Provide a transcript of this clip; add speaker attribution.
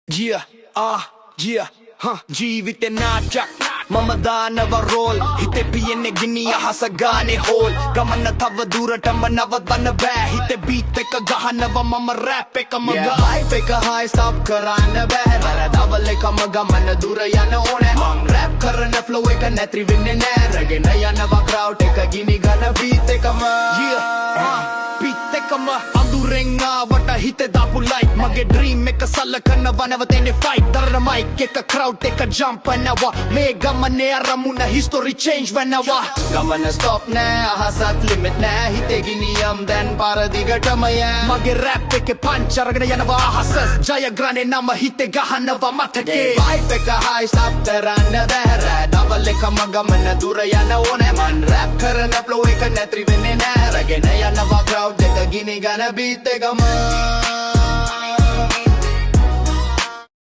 Speaker 1: Yeah, yeah, ජීවිතේ නාට්‍යයක් මම දානව රෝල් හිතේ පියන්නේ ගිනි අහස ගානේ හෝල් ගමන තව දුරටම නවත්තන්න බෑ හිතේ බීට් එක ගහනවා මම රැප් එකම ගා vibe එක high stop කරන්න බෑ වැරදවල් එකම ගමන දුර යන ඕනේ මං රැප් කරන flow එක නැත්‍රි වෙන්නේ නෑ රගෙන යනවා crowd එක ගිනි ගන්න beat එකම beat එකම අඳුරෙන් ආවට හිතේ දාපු light මගේ dream එක සලකනවා නැවතෙන්නේ fight දරන mic එක crowd එක jump වෙනවා මේ ගමනේ අරමුණ history change වෙනවා ගමන stop නෑ අහසත් limit නෑ හිතේ ගිනියම් දැන් පාර දිගටම යෑ මගේ rap එකේ punch අරගෙන යනවා අහස ජයග්‍රහණේ නම හිතේ ගහනවා මතකේ vibe එක high stop කරන්න බෑ double එකම ගමන දුර යන ඕනේ මන් rap කරන flow එක නැත්‍රි වෙන්නේ නෑ රගෙන යනවා crowd එක ගිනි ගන්න beat එකම